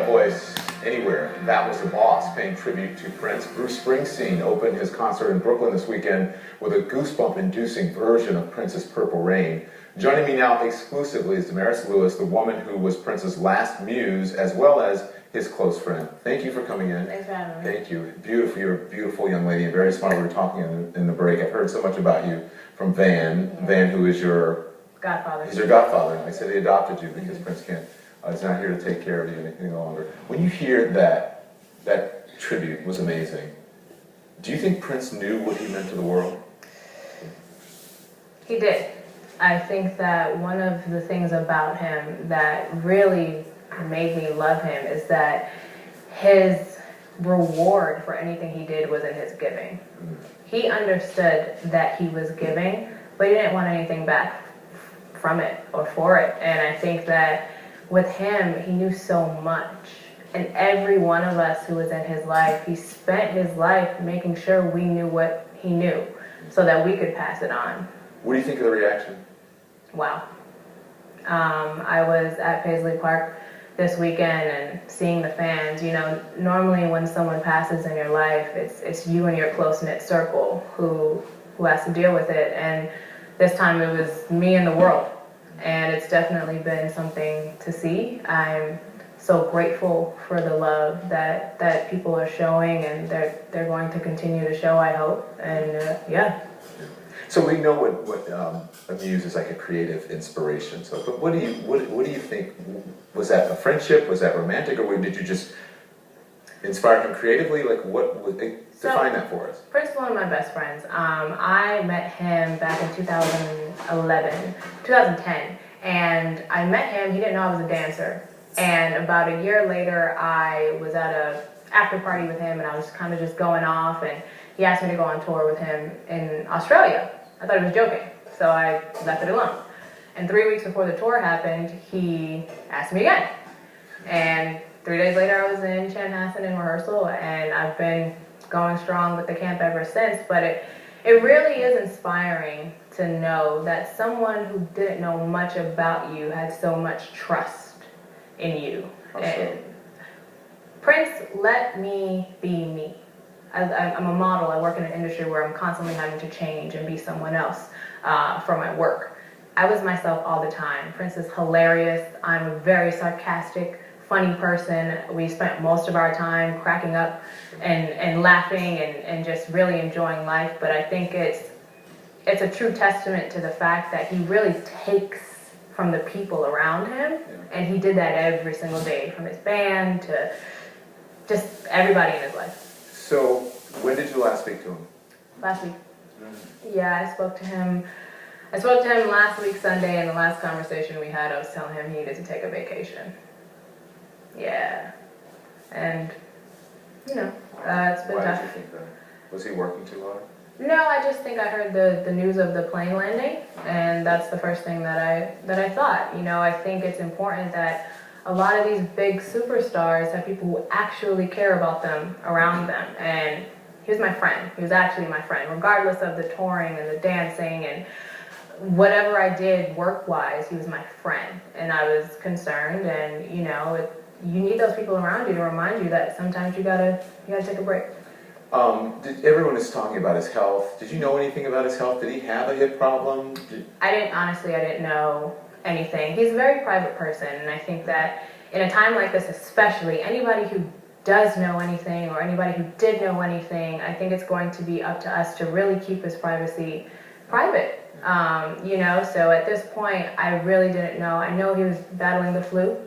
that voice anywhere. That was The Boss, paying tribute to Prince. Bruce Springsteen opened his concert in Brooklyn this weekend with a goosebump-inducing version of Prince's Purple Rain. Joining me now exclusively is Damaris Lewis, the woman who was Prince's last muse, as well as his close friend. Thank you for coming in. Thanks for having me. Thank you. Beautiful. You're a beautiful young lady and very smart. We were talking in the break. I've heard so much about you from Van. Yeah. Van, who is your godfather. He's your godfather. I said he adopted you because Prince can't. He's not here to take care of you any longer. When you hear that tribute was amazing, do you think Prince knew what he meant to the world? He did. I think that one of the things about him that really made me love him is that his reward for anything he did was in his giving. He understood that he was giving, but he didn't want anything back from it or for it. And I think that with him, he knew so much. And every one of us who was in his life, he spent his life making sure we knew what he knew so that we could pass it on. What do you think of the reaction? Wow. I was at Paisley Park this weekend and seeing the fans. You know, normally when someone passes in your life, it's you and your close-knit circle who has to deal with it. And this time it was me and the world. And it's definitely been something to see. I'm so grateful for the love that people are showing, and they're going to continue to show, I hope. And yeah. So we know what a muse is, like a creative inspiration. So, but what do you think? Was that a friendship? Was that romantic, or did you just inspire him creatively? Like, define that for us. Prince is one of my best friends. I met him back in 2010, and I met him. He didn't know I was a dancer, and about a year later, I was at a after party with him, and I was kind of just going off, and he asked me to go on tour with him in Australia. I thought he was joking, so I left it alone. And 3 weeks before the tour happened, he asked me again. And 3 days later, I was in Chanhassen in rehearsal, and I've been going strong with the camp ever since. But it really is inspiring to know that someone who didn't know much about you had so much trust in you. And Prince let me be me. I'm a model. I work in an industry where I'm constantly having to change and be someone else for my work. I was myself all the time. Prince is hilarious. I'm a very sarcastic, funny person. We spent most of our time cracking up and laughing and just really enjoying life. But I think it's a true testament to the fact that he really takes from the people around him. And he did that every single day, from his band to just everybody in his life. So, when did you last speak to him? Last week. Yeah, I spoke to him last week Sunday, and the last conversation we had, I was telling him he needed to take a vacation. Yeah. And, you know, it's been tough. Why did you think that? Was he working too hard? No, I just think I heard the news of the plane landing, and that's the first thing that I thought. You know, I think it's important that a lot of these big superstars have people who actually care about them around them. And he was my friend. He was actually my friend, regardless of the touring and the dancing and whatever I did work-wise. He was my friend, and I was concerned. And you know, you need those people around you to remind you that sometimes you gotta take a break. Everyone is talking about his health. Did you know anything about his health? Did he have a hip problem? I didn't know anything. He's a very private person, and I think that in a time like this especially, anybody who does know anything or anybody who did know anything, I think it's going to be up to us to really keep his privacy private. You know, so at this point, I really didn't know. I know he was battling the flu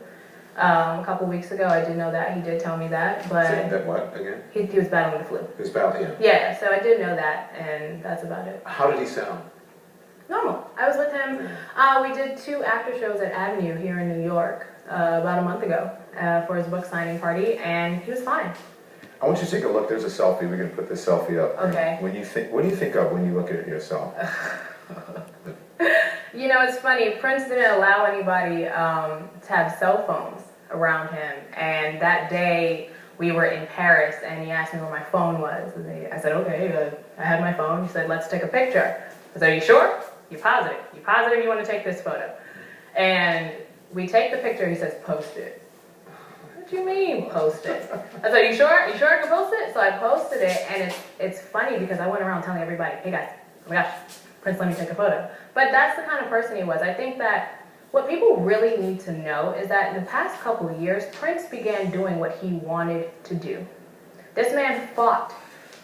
a couple weeks ago. I did know that. He did tell me that. But saying that what, again? He was battling the flu. He was battling, yeah. Yeah, so I did know that, and that's about it. How did he sound? Normal. I was with him. We did 2 after shows at Avenue here in New York about a month ago for his book signing party, and he was fine. I want you to take a look. There's a selfie. We're going to put this selfie up. Okay. What do you think of when you look at yourself? You know, it's funny. Prince didn't allow anybody to have cell phones around him, and that day we were in Paris, and he asked me where my phone was. And I said, okay, I had my phone. He said, let's take a picture. I said, are you sure? You positive? You positive you want to take this photo? And we take the picture. He says, post it. what you mean, post it? I said, you sure? You sure I can post it? So I posted it, and it's funny because I went around telling everybody, hey guys, oh my gosh, Prince, let me take a photo. But that's the kind of person he was. I think that what people really need to know is that in the past couple of years, Prince began doing what he wanted to do. This man fought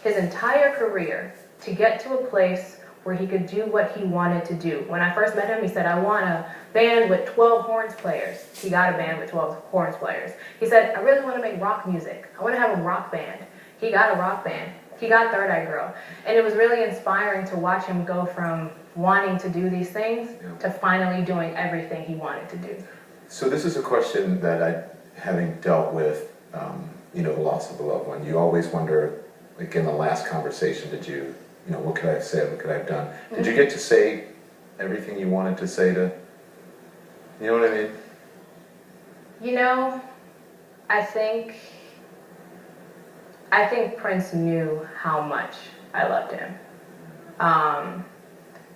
his entire career to get to a place where he could do what he wanted to do. When I first met him, he said, I want a band with 12 horns players. He got a band with 12 horns players. He said, I really want to make rock music. I want to have a rock band. He got a rock band. He got Third Eye Girl. And it was really inspiring to watch him go from wanting to do these things to finally doing everything he wanted to do. So this is a question that having dealt with, the loss of a loved one, you always wonder, like in the last conversation, what could I have said, what could I have done? Did you get to say everything you wanted to say to, you know what I mean? I think Prince knew how much I loved him.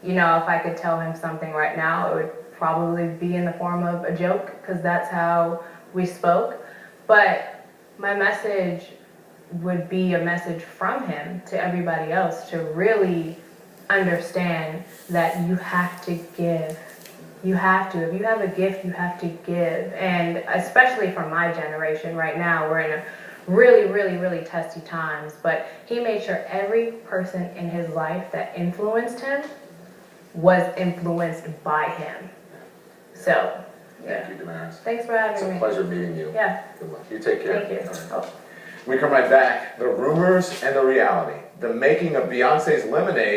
If I could tell him something right now, it would probably be in the form of a joke, because that's how we spoke. But my message would be a message from him to everybody else to really understand that you have to give. You have to. If you have a gift, you have to give. And especially for my generation right now, we're in a really, really, really testy times. But he made sure every person in his life that influenced him was influenced by him. So, yeah. Thank you, Damaris. Thanks for having me. It's a pleasure meeting you. Yeah. Good luck. You take care. Thank you. Oh. We come right back. The rumors and the reality. The making of Beyonce's Lemonade.